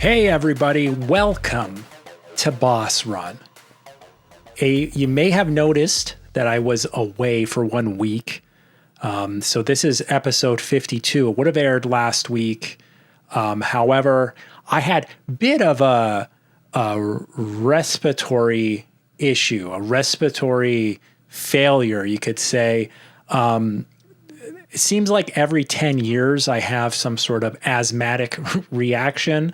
Hey everybody, welcome to Boss Run. You may have noticed that I was away for 1 week. So this is episode 52. It would have aired last week. However, I had a bit of a respiratory issue, a respiratory failure, you could say. It seems like every 10 years I have some sort of asthmatic reaction.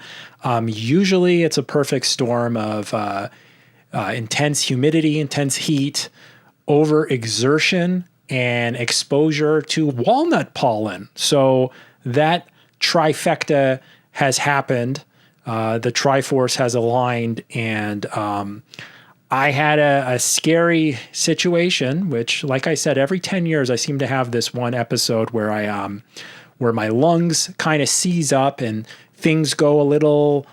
Usually it's a perfect storm of intense humidity, intense heat, overexertion, and exposure to walnut pollen. So that trifecta has happened. The Triforce has aligned, and I had a scary situation, which, like I said, every 10 years I seem to have this one episode where where my lungs kind of seize up and things go a little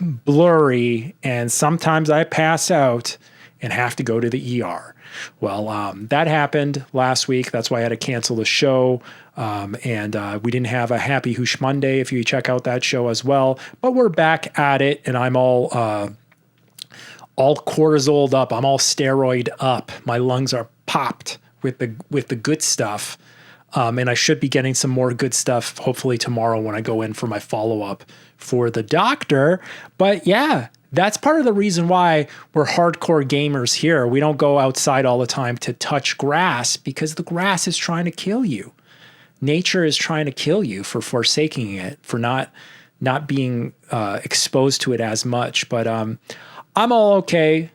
blurry, and sometimes I pass out and have to go to the ER. Well, that happened last week. That's why I had to cancel the show. And we didn't have a Happy Housh Monday if you check out that show as well. But we're back at it, and I'm all cortisoled up. I'm all steroid up. My lungs are popped with the good stuff. And I should be getting some more good stuff hopefully tomorrow when I go in for my follow-up for the doctor. But yeah, that's part of the reason why we're hardcore gamers here. We don't go outside all the time to touch grass because the grass is trying to kill you. Nature is trying to kill you for forsaking it, for not being exposed to it as much. But I'm all okay.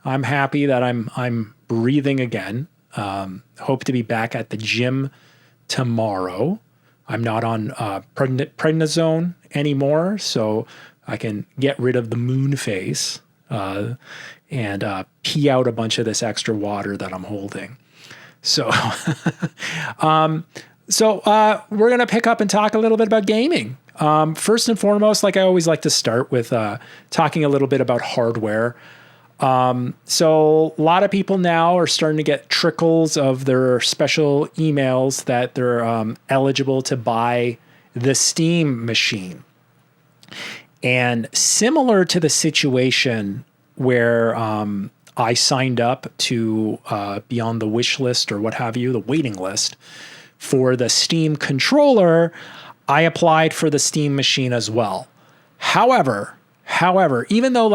I'm happy that I'm breathing again. Hope to be back at the gym tomorrow. I'm not on prednisone anymore, so I can get rid of the moon face and pee out a bunch of this extra water that I'm holding. So, we're going to pick up and talk a little bit about gaming. First and foremost, like I always like to start with talking a little bit about hardware. So a lot of people now are starting to get trickles of their special emails that they're eligible to buy the Steam machine. And similar to the situation where I signed up to be on the wish list or what have you, the waiting list for the Steam controller, I applied for the Steam machine as well. However, even though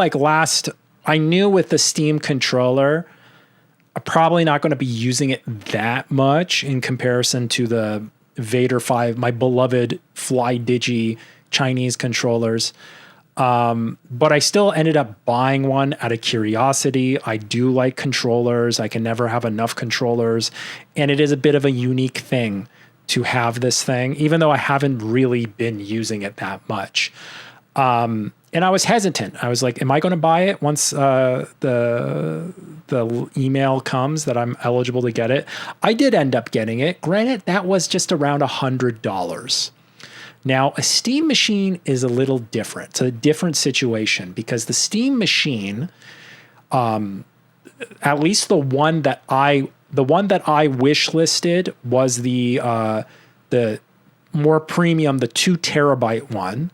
I knew with the Steam controller, I'm probably not going to be using it that much in comparison to the Vader 5, my beloved Fly Digi Chinese controllers. But I still ended up buying one out of curiosity. I do like controllers. I can never have enough controllers. And it is a bit of a unique thing to have this thing, even though I haven't really been using it that much. And I was hesitant. I was like, am I going to buy it once the email comes that I'm eligible to get it? I did end up getting it. Granted, that was just around $100. Now, a Steam machine is a little different. It's a different situation because the Steam machine, at least the one that I wish listed was the more premium, the 2 terabyte one.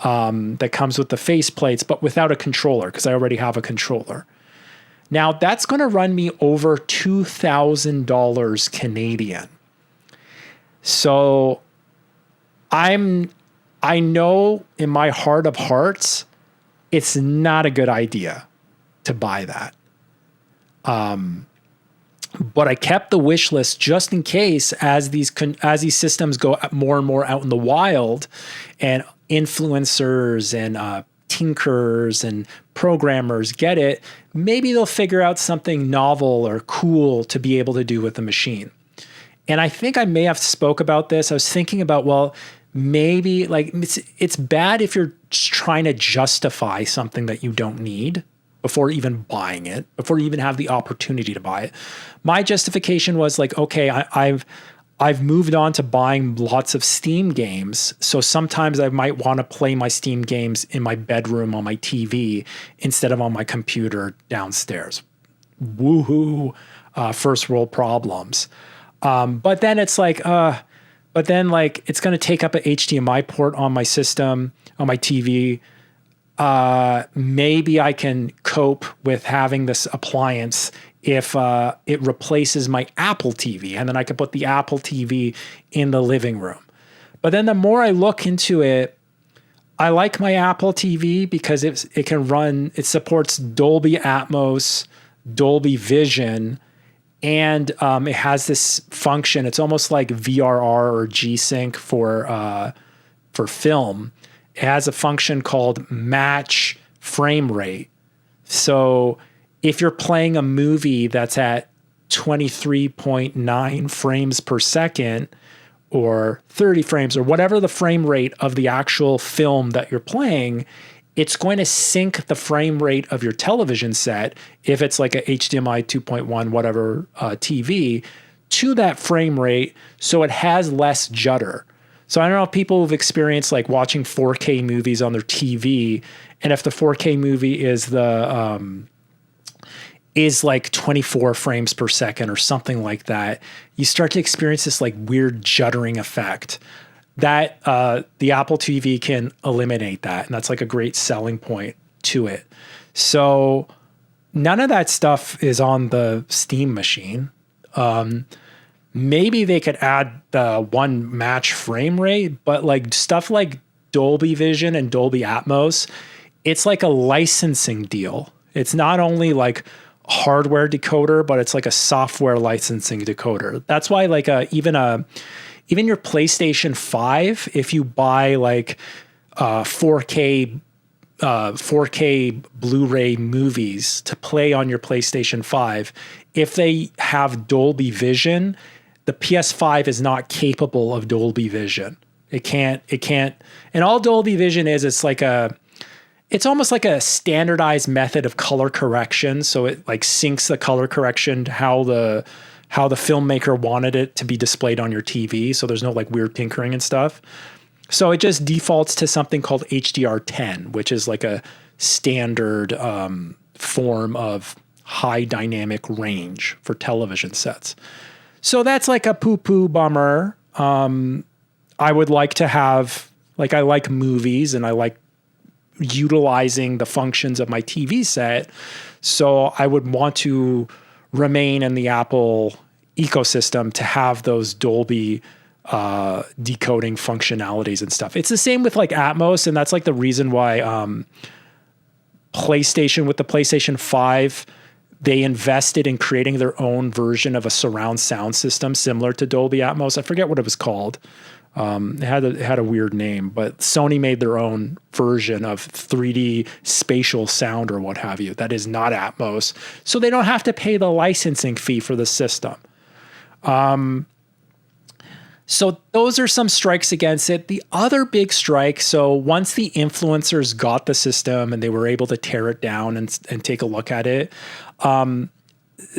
That comes with the faceplates, but without a controller, because I already have a controller. Now, that's going to run me over $2,000 Canadian. So I know in my heart of hearts, it's not a good idea to buy that. But I kept the wish list just in case as these systems go more and more out in the wild, and influencers and tinkers and programmers get it, maybe they'll figure out something novel or cool to be able to do with the machine. And I think I may have spoke about this. I was thinking about, well, maybe it's bad if you're just trying to justify something that you don't need before even buying it, before you even have the opportunity to buy it. My justification was okay, I've moved on to buying lots of Steam games. So sometimes I might want to play my Steam games in my bedroom on my TV instead of on my computer downstairs. Woohoo, first world problems. But then it's but then like it's going to take up an HDMI port on my system, on my TV. Maybe I can cope with having this appliance if it replaces my Apple TV, and then I can put the Apple TV in the living room. But then the more I look into it, I like my Apple TV because it supports Dolby Atmos, Dolby Vision, and it has this function. It's almost like VRR or G-Sync for film. It has a function called match frame rate. So if you're playing a movie that's at 23.9 frames per second or 30 frames or whatever the frame rate of the actual film that you're playing, it's going to sync the frame rate of your television set, if it's like a HDMI 2.1 whatever TV, to that frame rate so it has less judder. So I don't know if people have experienced like watching 4K movies on their TV, and if the 4K movie is like 24 frames per second or something like that, you start to experience this like weird juddering effect that the Apple TV can eliminate that. And that's like a great selling point to it. So none of that stuff is on the Steam machine. Maybe they could add the one match frame rate, but like stuff like Dolby Vision and Dolby Atmos, it's like a licensing deal. It's not only like hardware decoder, but it's like a software licensing decoder. That's why like even your PlayStation 5, if you buy like 4K Blu-ray movies to play on your PlayStation 5, if they have Dolby Vision, the PS5 is not capable of Dolby Vision. It can't, and all Dolby Vision is, it's almost like a standardized method of color correction. So it like syncs the color correction to how the filmmaker wanted it to be displayed on your TV. So there's no like weird tinkering and stuff. So it just defaults to something called HDR10, which is like a standard form of high dynamic range for television sets. So that's like a poo-poo bummer. I would like to have, like, I like movies and I like utilizing the functions of my TV set. So I would want to remain in the Apple ecosystem to have those Dolby decoding functionalities and stuff. It's the same with like Atmos, and that's like the reason why PlayStation, with the PlayStation 5, they invested in creating their own version of a surround sound system similar to Dolby Atmos. I forget what it was called. It had a weird name, but Sony made their own version of 3D spatial sound or what have you. That is not Atmos. So they don't have to pay the licensing fee for the system. So those are some strikes against it. The other big strike, so once the influencers got the system and they were able to tear it down and take a look at it,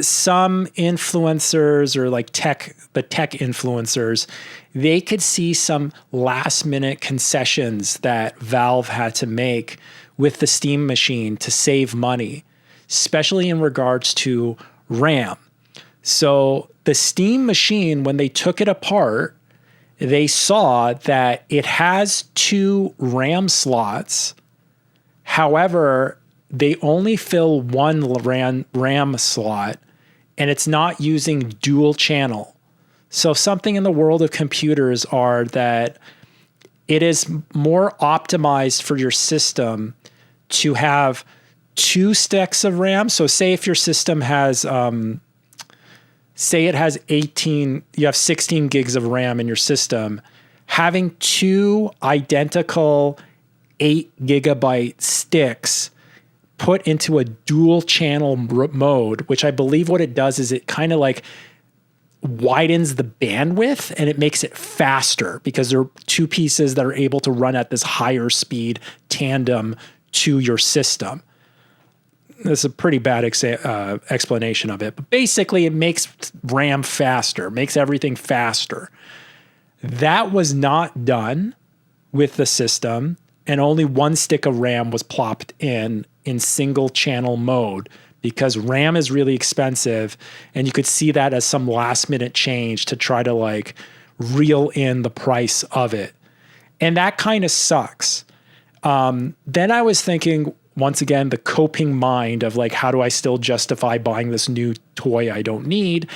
some influencers or like the tech influencers, they could see some last minute concessions that Valve had to make with the Steam machine to save money, especially in regards to RAM. So the Steam machine, when they took it apart, they saw that it has 2 RAM slots. However, they only fill one RAM slot, and it's not using dual channel. So something in the world of computers are that it is more optimized for your system to have 2 sticks of RAM. So say if your system has, say it has 18, you have 16 gigs of RAM in your system, having 2 identical 8 gigabyte sticks put into a dual channel mode, which I believe what it does is it kind of like widens the bandwidth and it makes it faster because there are 2 pieces that are able to run at this higher speed tandem to your system. This is a pretty bad explanation of it, but basically it makes RAM faster, makes everything faster. That was not done with the system, and only 1 stick of RAM was plopped in single channel mode because RAM is really expensive, and you could see that as some last minute change to try to like reel in the price of it. And that kind of sucks. Then I was thinking, once again, the coping mind of like, how do I still justify buying this new toy I don't need?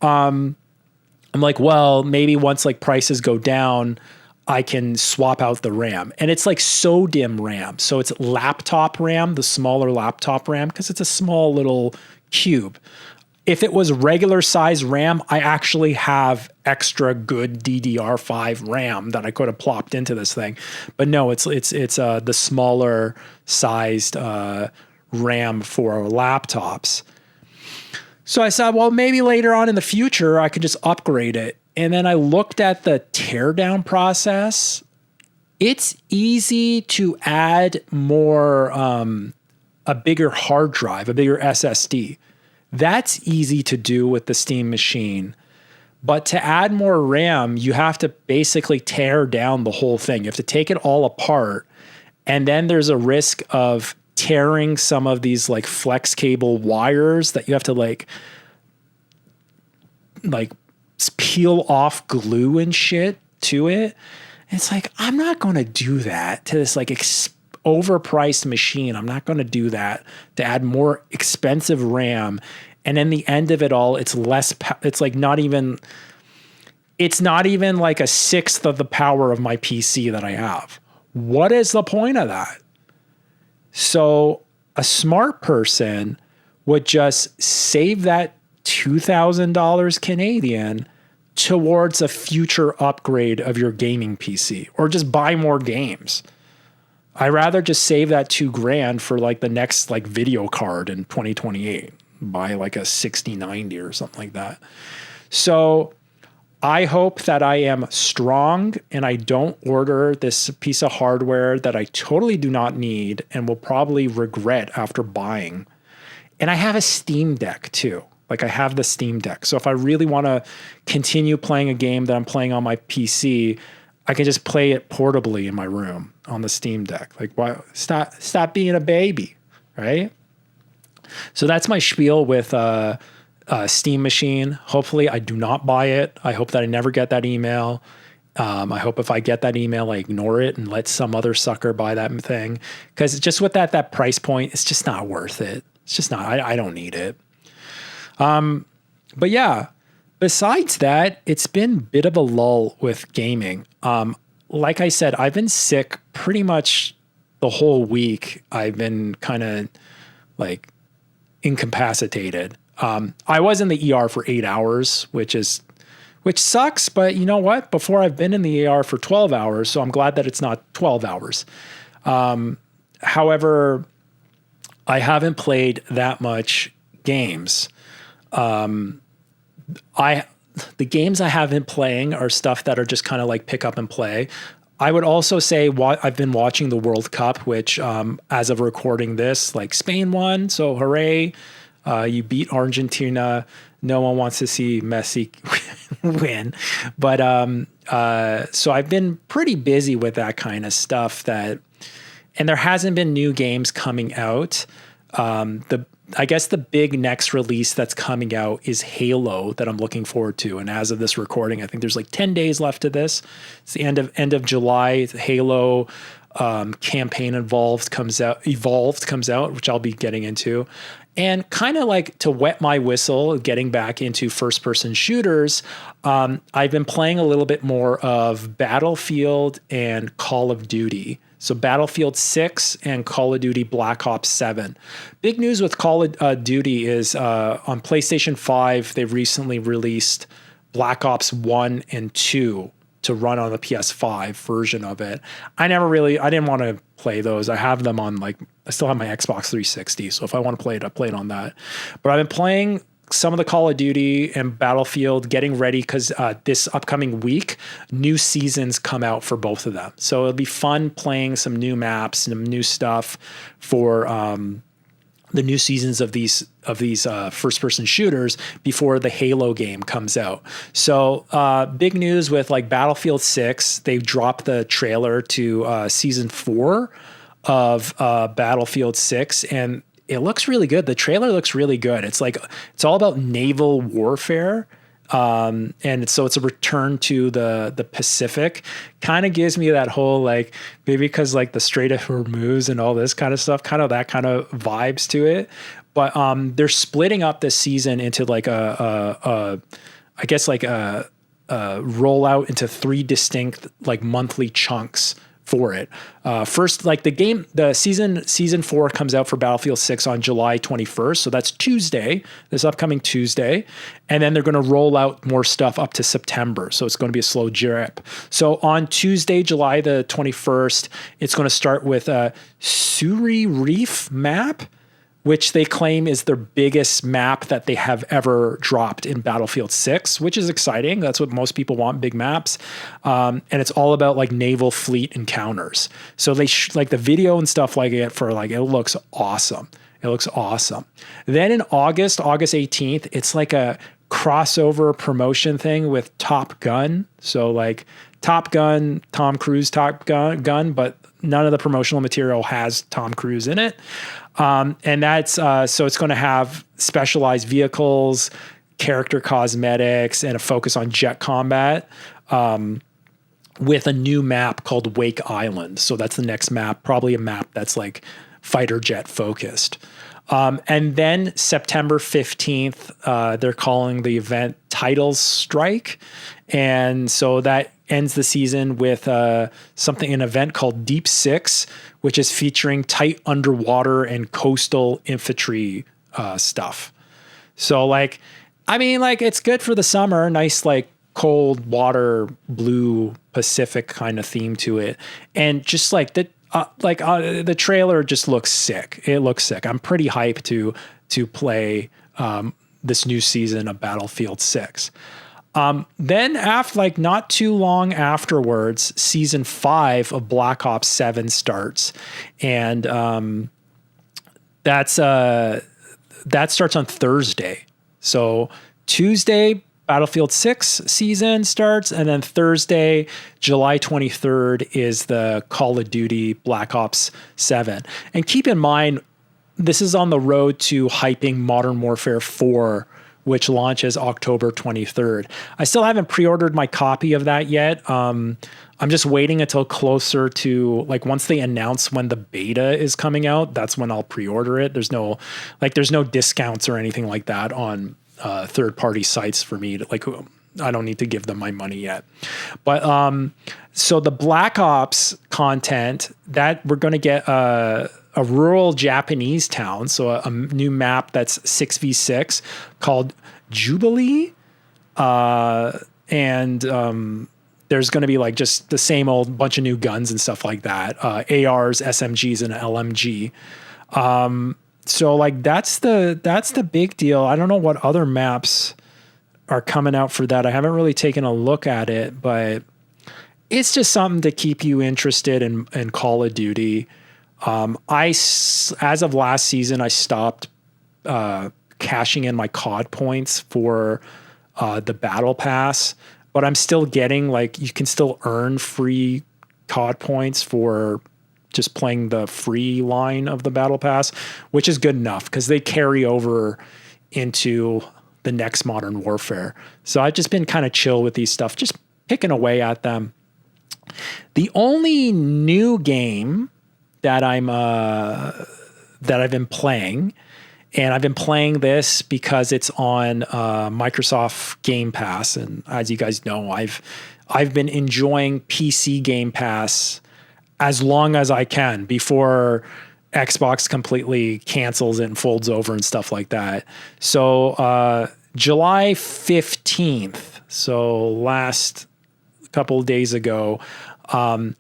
I'm like, well, maybe once like prices go down, I can swap out the RAM. And it's like SODIMM RAM. So it's laptop RAM, the smaller laptop RAM, because it's a small little cube. If it was regular size RAM, I actually have extra good DDR5 RAM that I could have plopped into this thing. But no, it's the smaller sized RAM for laptops. So I said, well, maybe later on in the future, I could just upgrade it. And then I looked at the teardown process. It's easy to add more, a bigger hard drive, a bigger SSD. That's easy to do with the Steam Machine. But to add more RAM, you have to basically tear down the whole thing. You have to take it all apart. And then there's a risk of tearing some of these like flex cable wires that you have to like peel off glue and shit to it. And it's like, I'm not going to do that to this like overpriced machine. I'm not going to do that to add more expensive RAM. And in the end of it all, it's less, it's like not even like a sixth of the power of my PC that I have. What is the point of that? So a smart person would just save that $2,000 Canadian towards a future upgrade of your gaming PC, or just buy more games. I'd rather just save that $2,000 for like the next like video card in 2028, buy like a 6090 or something like that. So I hope that I am strong and I don't order this piece of hardware that I totally do not need and will probably regret after buying. And I have a Steam Deck too. Like I have the Steam Deck. So if I really want to continue playing a game that I'm playing on my PC, I can just play it portably in my room on the Steam Deck. Like, why stop being a baby, right? So that's my spiel with Steam Machine. Hopefully I do not buy it. I hope that I never get that email. I hope if I get that email, I ignore it and let some other sucker buy that thing. Because just with that price point, it's just not worth it. It's just not, I don't need it. But yeah, besides that, it's been a bit of a lull with gaming. Like I said, I've been sick pretty much the whole week. I've been kind of like incapacitated. I was in the ER for 8 hours, which sucks, but you know what? Before I've been in the ER for 12 hours, so I'm glad that it's not 12 hours. However, I haven't played that much games. The games I have been playing are stuff that are just kind of like pick up and play. I would also say I've been watching the World Cup, which as of recording this, like Spain won, so hooray. You beat Argentina. No one wants to see Messi win. But so I've been pretty busy with that kind of stuff and there hasn't been new games coming out. I guess the big next release that's coming out is Halo that I'm looking forward to. And as of this recording, I think there's like 10 days left to this. It's the end of July. The Halo campaign Evolved comes out, which I'll be getting into. And kind of like to wet my whistle, getting back into first-person shooters, I've been playing a little bit more of Battlefield and Call of Duty. So Battlefield 6 and Call of Duty Black Ops 7. Big news with Call of Duty is on PlayStation 5, they've recently released Black Ops 1 and 2 to run on the PS5 version of it. I didn't want to play those. I have them on I still have my Xbox 360. So if I want to play it, I play it on that. But I've been playing some of the Call of Duty and Battlefield, getting ready because this upcoming week, new seasons come out for both of them. So it'll be fun playing some new maps, some new stuff for the new seasons of these first-person shooters before the Halo game comes out. So big news with like Battlefield 6, they dropped the trailer to season 4 of Battlefield 6, and it looks really good. The trailer looks really good. It's all about naval warfare. And so it's a return to the Pacific. Kind of gives me that whole like, maybe because like the Strait of Hormuz and all this kind of stuff, kind of that kind of vibes to it. But they're splitting up this season into like a rollout into 3 distinct like monthly chunks for it. First, like the season 4 comes out for Battlefield 6 on July 21st. So that's Tuesday, this upcoming Tuesday. And then they're going to roll out more stuff up to September. So it's going to be a slow drip. So on Tuesday, July the 21st, it's going to start with a Suri Reef map, which they claim is their biggest map that they have ever dropped in Battlefield 6, which is exciting. That's what most people want, big maps. And it's all about like naval fleet encounters. So they like the video and stuff like it for like, it looks awesome. It looks awesome. Then in August 18th, it's like a crossover promotion thing with Top Gun. So like Top Gun, Tom Cruise Top Gun, but none of the promotional material has Tom Cruise in it. And that's, so it's going to have specialized vehicles, character cosmetics, and a focus on jet combat, with a new map called Wake Island. So that's the next map, probably a map that's like fighter jet focused. And then September 15th, they're calling the event Titles Strike. And so that ends the season with an event called Deep Six, which is featuring tight underwater and coastal infantry stuff. So like, I mean, like it's good for the summer, nice like cold water, blue Pacific kind of theme to it. And just like the trailer just looks sick. It looks sick. I'm pretty hyped to play this new season of Battlefield 6. Then after like not too long afterwards, season 5 of Black Ops 7 starts. And that starts on Thursday. So Tuesday, Battlefield 6 season starts, and then Thursday, July 23rd is the Call of Duty Black Ops 7. And keep in mind, this is on the road to hyping Modern Warfare 4, which launches October 23rd. I still haven't pre-ordered my copy of that yet. I'm just waiting until closer to like once they announce when the beta is coming out, that's when I'll pre-order it. There's no discounts or anything like that on third-party sites for me to, like, I don't need to give them my money yet. But so the Black Ops content that we're going to get a rural Japanese town, so a new map that's 6v6 called Jubilee, and there's going to be like just the same old bunch of new guns and stuff like that, ARs, SMGs, and LMG. So like that's the big deal. I don't know what other maps are coming out for that. I haven't really taken a look at it, but it's just something to keep you interested in Call of Duty. As of last season, I stopped cashing in my COD points for the Battle Pass, but I'm still getting like, you can still earn free COD points for just playing the free line of the Battle Pass, which is good enough because they carry over into the next Modern Warfare. So I've just been kind of chill with these stuff, just picking away at them. The only new game that I've been playing, and I've been playing this because it's on Microsoft Game Pass, and as you guys know, I've been enjoying PC Game Pass as long as I can before Xbox completely cancels it and folds over and stuff like that. So July 15th, so last couple of days ago, an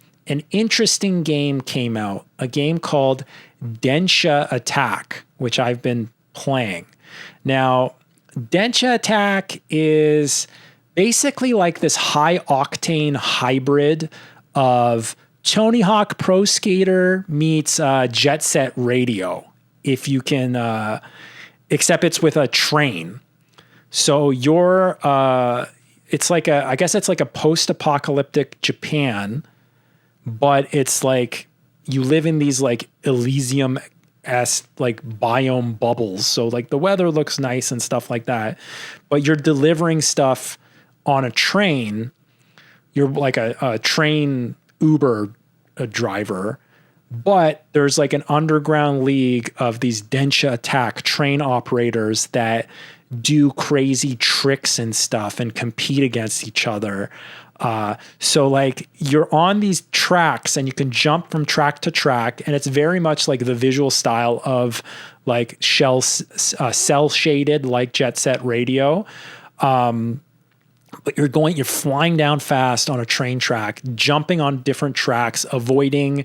interesting game came out, a game called Densha Attack, which I've been playing. Now, Densha Attack is basically like this high octane hybrid of Tony Hawk Pro Skater meets Jet Set Radio, if you can, except it's with a train. So it's like I guess it's like a post-apocalyptic Japan, but it's like you live in these like Elysium like biome bubbles. So like the weather looks nice and stuff like that, but you're delivering stuff on a train. You're like a train Uber driver, but there's like an underground league of these Densha attack train operators that do crazy tricks and stuff and compete against each other. So like you're on these tracks and you can jump from track to track, and it's very much like the visual style of like cell shaded like Jet Set Radio. But you're flying down fast on a train track, jumping on different tracks, avoiding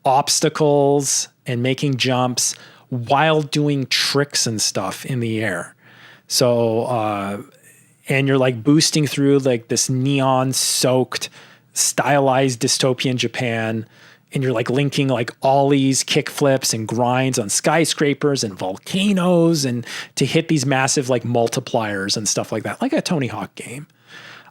obstacles and making jumps while doing tricks and stuff in the air. So, and you're like boosting through like this neon soaked, stylized dystopian Japan. And you're like linking like ollies, kick flips, and grinds on skyscrapers and volcanoes, and to hit these massive like multipliers and stuff like that, like a Tony Hawk game.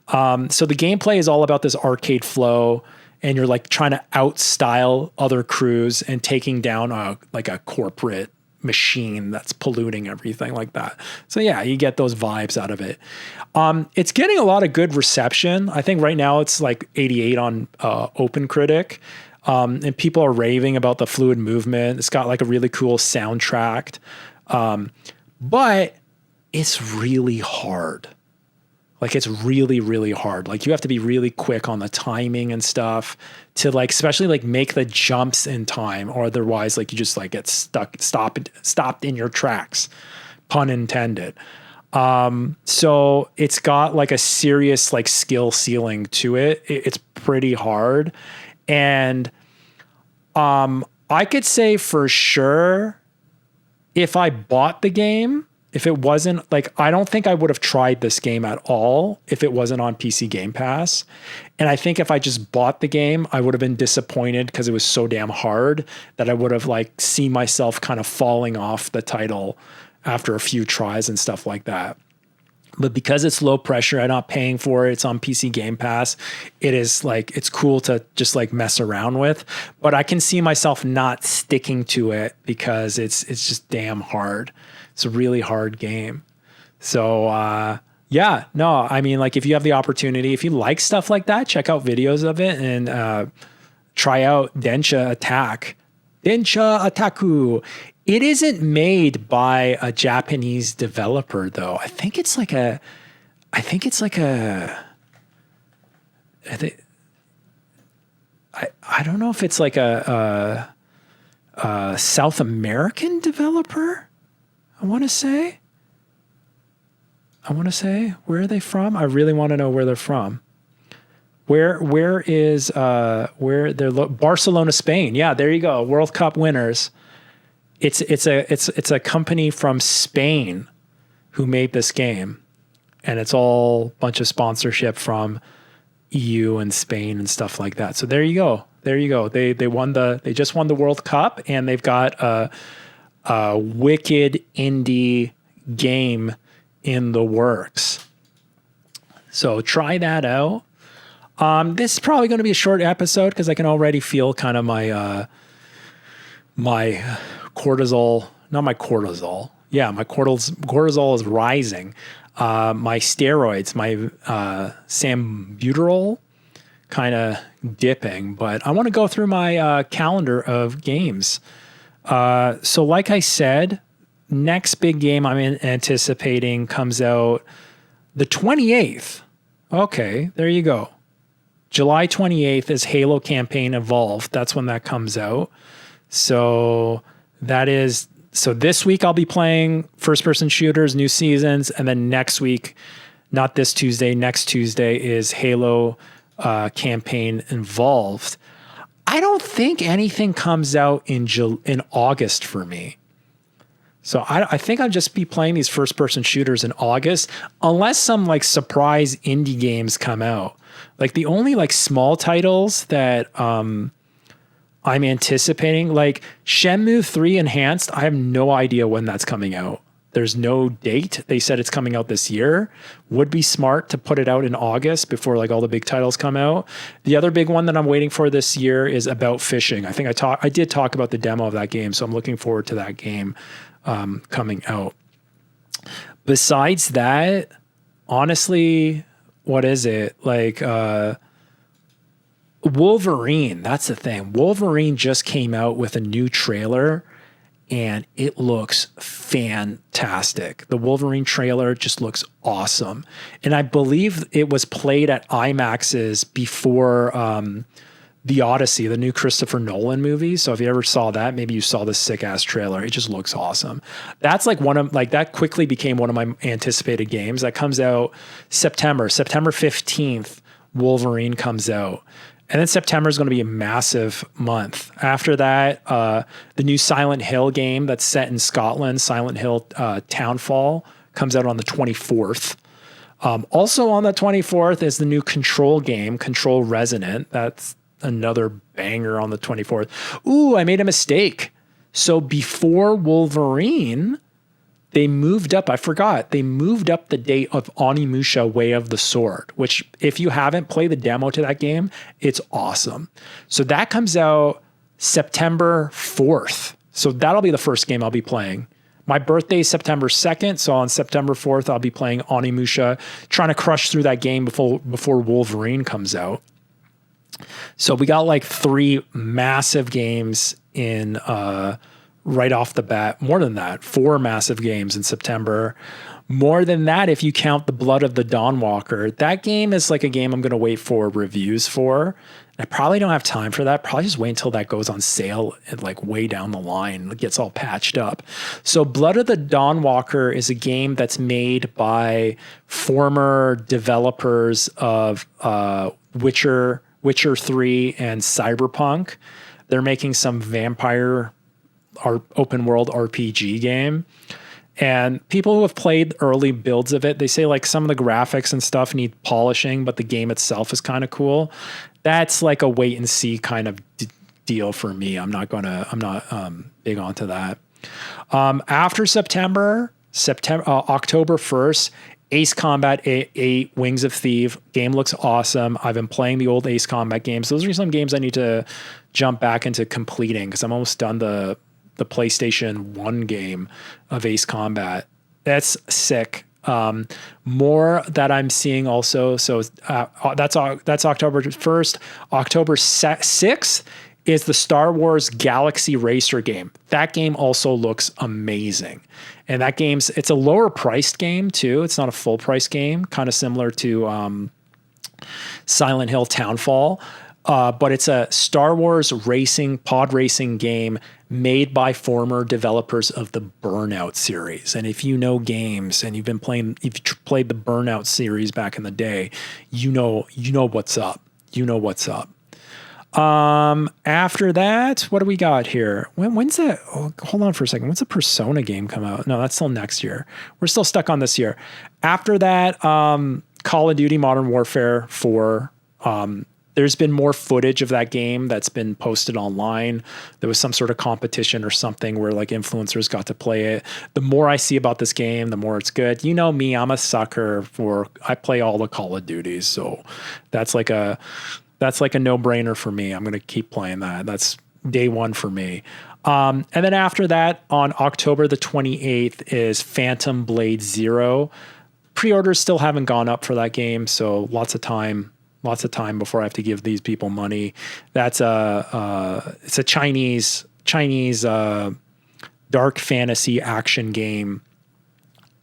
So the gameplay is all about this arcade flow, and you're like trying to outstyle other crews and taking down a corporate machine that's polluting everything like that. So yeah, you get those vibes out of it. It's getting a lot of good reception. I think right now it's like 88 on OpenCritic. And people are raving about the fluid movement. It's got like a really cool soundtrack. But it's really hard. Like it's really, really hard. Like you have to be really quick on the timing and stuff to like, especially like make the jumps in time, or otherwise like you just like get stopped in your tracks, pun intended. So it's got like a serious like skill ceiling to it. It's pretty hard. And I could say for sure, if I bought the game, if it wasn't like, I don't think I would have tried this game at all if it wasn't on PC Game Pass. And I think if I just bought the game, I would have been disappointed because it was so damn hard that I would have like seen myself kind of falling off the title after a few tries and stuff like that. But because it's low pressure, I'm not paying for it, it's on PC Game Pass, it is like, it's cool to just like mess around with. But I can see myself not sticking to it because it's just damn hard. It's a really hard game. So yeah, no, I mean, like if you have the opportunity, if you like stuff like that, check out videos of it and try out Densha Attaku. It isn't made by a Japanese developer though. I don't know if it's like a South American developer. I want to say, where are they from? I really want to know where they're from. Where they're Barcelona, Spain. Yeah, there you go. World Cup winners. It's a company from Spain who made this game, and it's all a bunch of sponsorship from EU and Spain and stuff like that. So there you go. They just won the World Cup, and they've got a wicked indie game in the works. So try that out. This is probably going to be a short episode because I can already feel kind of my cortisol, not my cortisol. Yeah, my cortisol is rising. My steroids, my sambuterol kind of dipping, but I want to go through my calendar of games. So like I said, next big game I'm anticipating comes out the 28th. Okay, there you go. July 28th is Halo Campaign Evolved. That's when that comes out. So this week I'll be playing first-person shooters, new seasons, and then next week, not this Tuesday, next Tuesday is Halo Campaign Evolved. I don't think anything comes out in August for me. So I think I'll just be playing these first-person shooters in August, unless some like surprise indie games come out. Like the only like small titles that I'm anticipating, like Shenmue 3 Enhanced, I have no idea when that's coming out. There's no date. They said it's coming out this year. Would be smart to put it out in August before like all the big titles come out. The other big one that I'm waiting for this year is About Fishing. I think I did talk about the demo of that game, so I'm looking forward to that game coming out. Besides that, honestly, what is it? Like Wolverine, that's the thing. Wolverine just came out with a new trailer and it looks fantastic. The Wolverine trailer just looks awesome. And I believe it was played at IMAXs before The Odyssey, the new Christopher Nolan movie. So if you ever saw that, maybe you saw this sick ass trailer. It just looks awesome. That's like that quickly became one of my anticipated games. That comes out September 15th, Wolverine comes out. And then September is going to be a massive month. After that, the new Silent Hill game that's set in Scotland, Silent Hill Townfall, comes out on the 24th. Also on the 24th is the new Control game, Control Resonant. That's another banger on the 24th. Ooh, I made a mistake. So before Wolverine, they moved up, they moved up the date of Onimusha Way of the Sword, which if you haven't played the demo to that game, it's awesome. So that comes out September 4th. So that'll be the first game I'll be playing. My birthday is September 2nd. So on September 4th, I'll be playing Onimusha, trying to crush through that game before Wolverine comes out. So we got like 3 massive games in right off the bat. More than that, 4 massive games in September. More than that, if you count the Blood of the Dawnwalker. That game is like a game I'm going to wait for reviews for. I probably don't have time for that. Probably just wait until that goes on sale and like way down the line. It gets all patched up. So Blood of the Dawnwalker is a game that's made by former developers of Witcher 3 and Cyberpunk. They're making some vampire open world RPG game. And people who have played early builds of it, they say like some of the graphics and stuff need polishing, but the game itself is kind of cool. That's like a wait and see kind of deal for me. I'm not big onto that. After September, October 1st, Ace Combat 8 Wings of Thief game looks awesome. I've been playing the old Ace Combat games. Those are some games I need to jump back into completing because I'm almost done the PlayStation 1 game of Ace Combat. That's sick. More that I'm seeing also. So that's October 1st. October 6th is the Star Wars Galaxy Racer game. That game also looks amazing. And that it's a lower priced game too. It's not a full price game, kind of similar to Silent Hill Townfall. But it's a Star Wars pod racing game made by former developers of the Burnout series. And if you know games and if you played the Burnout series back in the day, you know what's up. You know what's up. After that, what do we got here? When's that? Oh, hold on for a second. When's the Persona game come out? No, that's still next year. We're still stuck on this year. After that, Call of Duty Modern Warfare 4. There's been more footage of that game that's been posted online. There was some sort of competition or something where like influencers got to play it. The more I see about this game, the more it's good. You know me, I'm a sucker I play all the Call of Duties. So that's like a no-brainer for me. I'm going to keep playing that. That's day one for me. And then after that, on October the 28th is Phantom Blade Zero. Pre-orders still haven't gone up for that game. So lots of time before I have to give these people money. That's it's a Chinese dark fantasy action game.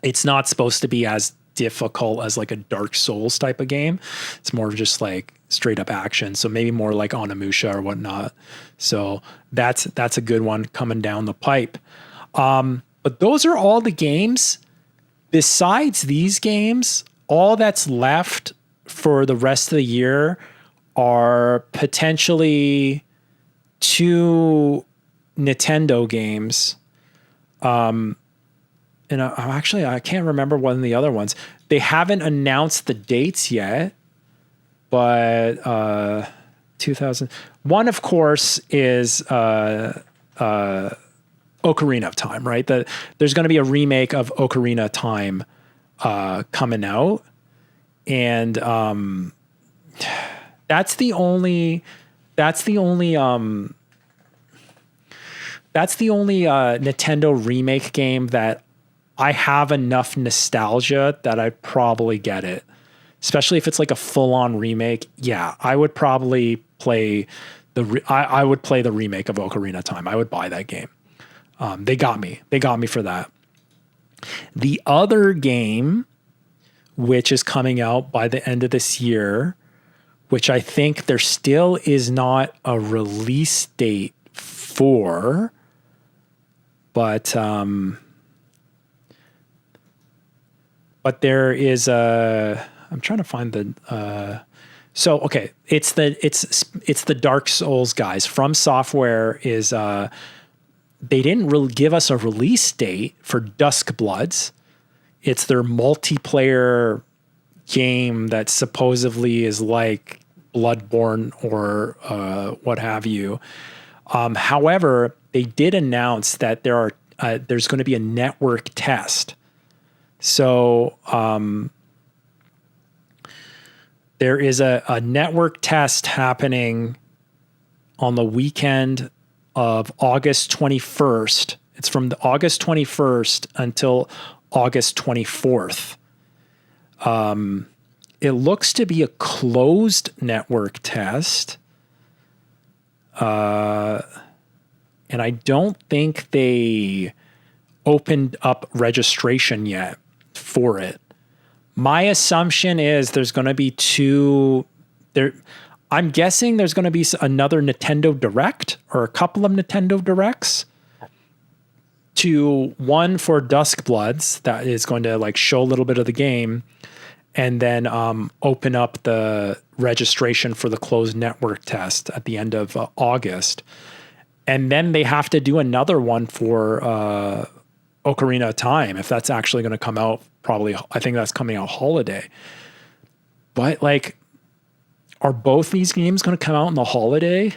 It's not supposed to be as difficult as like a Dark Souls type of game. It's more just like straight up action. So maybe more like Onimusha or whatnot. So that's a good one coming down the pipe. But those are all the games. Besides these games, all that's left for the rest of the year are potentially 2 Nintendo games. And I can't remember one of the other ones. They haven't announced the dates yet, but 2000. One, of course, is Ocarina of Time, right? There's going to be a remake of Ocarina of Time coming out, and that's the only Nintendo remake game that I have enough nostalgia that I'd probably get it. Especially if it's like a full-on remake. Yeah, I would probably play I would play the remake of Ocarina of Time. I would buy that game. They got me. They got me for that. The other game, which is coming out by the end of this year, which I think there still is not a release date for, but there is a. I'm trying to find the. So okay, it's the Dark Souls guys from Software. Is they didn't really give us a release date for Dusk Bloods. It's their multiplayer game that supposedly is like Bloodborne or what have you. However, they did announce that there's going to be a network test. So there is a network test happening on the weekend of August 21st. It's from the August 21st until August 24th. It looks to be a closed network test. And I don't think they opened up registration yet for it. My assumption is there's going to be two there. I'm guessing there's going to be another Nintendo Direct or a couple of Nintendo Directs. One for Dusk Bloods that is going to like show a little bit of the game, and then open up the registration for the closed network test at the end of August. And then they have to do another one for Ocarina of Time, if that's actually going to come out. Probably, I think that's coming out holiday. But like, are both these games going to come out in the holiday?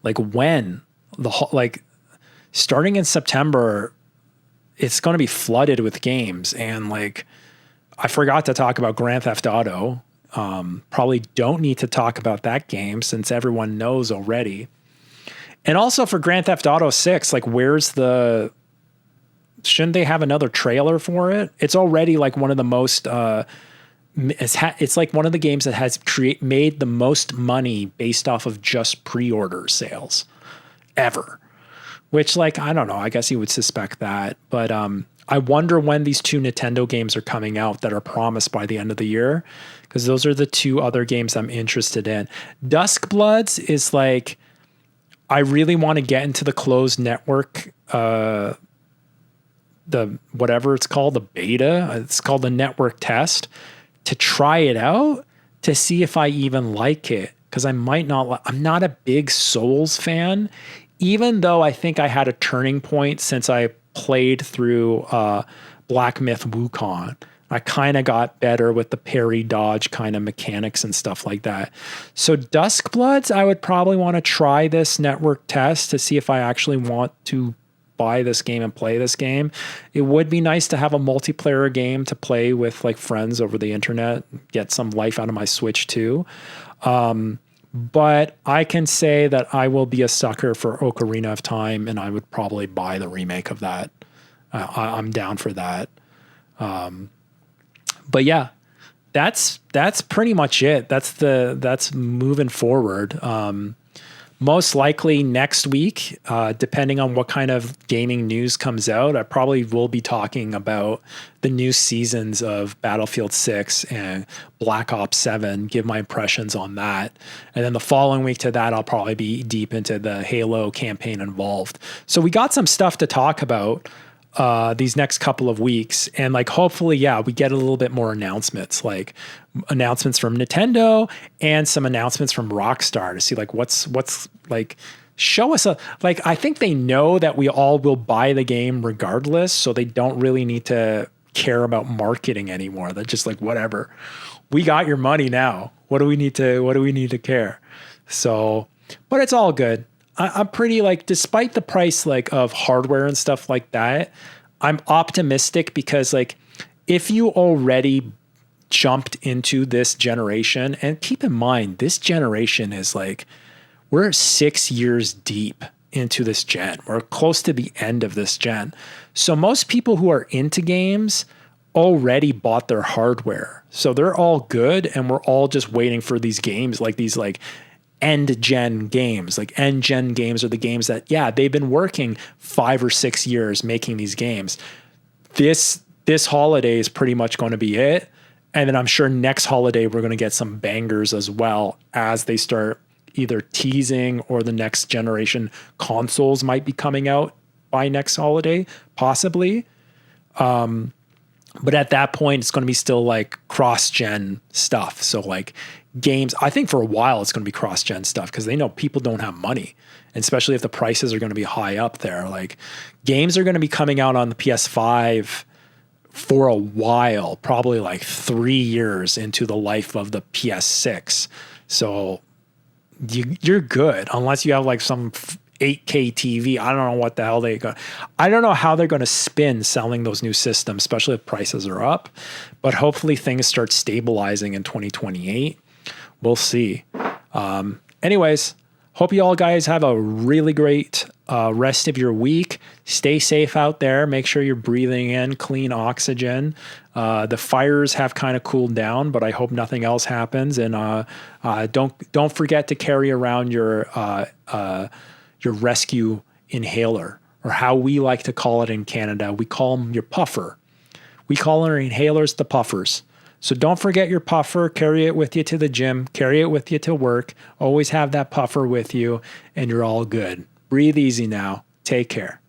Like when? Starting in September, it's going to be flooded with games. And like, I forgot to talk about Grand Theft Auto. Probably don't need to talk about that game since everyone knows already. And also for Grand Theft Auto 6, like shouldn't they have another trailer for it? It's already like one of the most, it's like one of the games that has made the most money based off of just pre-order sales ever. Which, like, I don't know, I guess you would suspect that. But I wonder when these two Nintendo games are coming out that are promised by the end of the year, because those are the two other games I'm interested in. Dusk Bloods is like, I really want to get into the closed network, the whatever it's called, the beta. It's called the network test, to try it out to see if I even like it. Because I might not. I'm not a big Souls fan, even though I think I had a turning point since I played through Black Myth Wukong. I kind of got better with the parry dodge kind of mechanics and stuff like that. So Dusk Bloods, I would probably want to try this network test to see if I actually want to buy this game and play this game. It would be nice to have a multiplayer game to play with like friends over the internet, get some life out of my Switch too. But I can say that I will be a sucker for Ocarina of Time, and I would probably buy the remake of that. I'm down for that. But yeah, that's pretty much it. That's moving forward. Most likely next week, depending on what kind of gaming news comes out, I probably will be talking about the new seasons of Battlefield 6 and Black Ops 7, give my impressions on that. And then the following week to that, I'll probably be deep into the Halo campaign involved. So we got some stuff to talk about these next couple of weeks. And like, hopefully, yeah, we get a little bit more announcements, like announcements from Nintendo and some announcements from Rockstar to see like what's like, show us like, I think they know that we all will buy the game regardless. So they don't really need to care about marketing anymore. They're just like, whatever, we got your money now. What do we need to care? So, but it's all good. I'm pretty like, despite the price like of hardware and stuff like that, I'm optimistic because like if you already jumped into this generation, and keep in mind, this generation is like, we're 6 years deep into this gen. We're close to the end of this gen. So most people who are into games already bought their hardware. So they're all good. And we're all just waiting for these games, like these like end gen games. Like end gen games are the games that, yeah, they've been working 5 or 6 years making these games. This holiday is pretty much going to be it. And then I'm sure next holiday, we're going to get some bangers as well as they start either teasing or the next generation consoles might be coming out by next holiday, possibly. But at that point, it's going to be still like cross-gen stuff. So like games, I think for a while, it's going to be cross-gen stuff because they know people don't have money, and especially if the prices are going to be high up there. Like games are going to be coming out on the PS5 for a while, probably like 3 years into the life of the PS6. So you're good unless you have like some 8K TV. I don't know what the hell I don't know how they're going to spin selling those new systems, especially if prices are up, but hopefully things start stabilizing in 2028. We'll see. Anyways, hope you all guys have a really great rest of your week. Stay safe out there. Make sure you're breathing in clean oxygen. The fires have kind of cooled down, but I hope nothing else happens. And don't forget to carry around your rescue inhaler, or how we like to call it in Canada. We call them your puffer. We call our inhalers the puffers. So don't forget your puffer. Carry it with you to the gym. Carry it with you to work. Always have that puffer with you, and you're all good. Breathe easy now. Take care.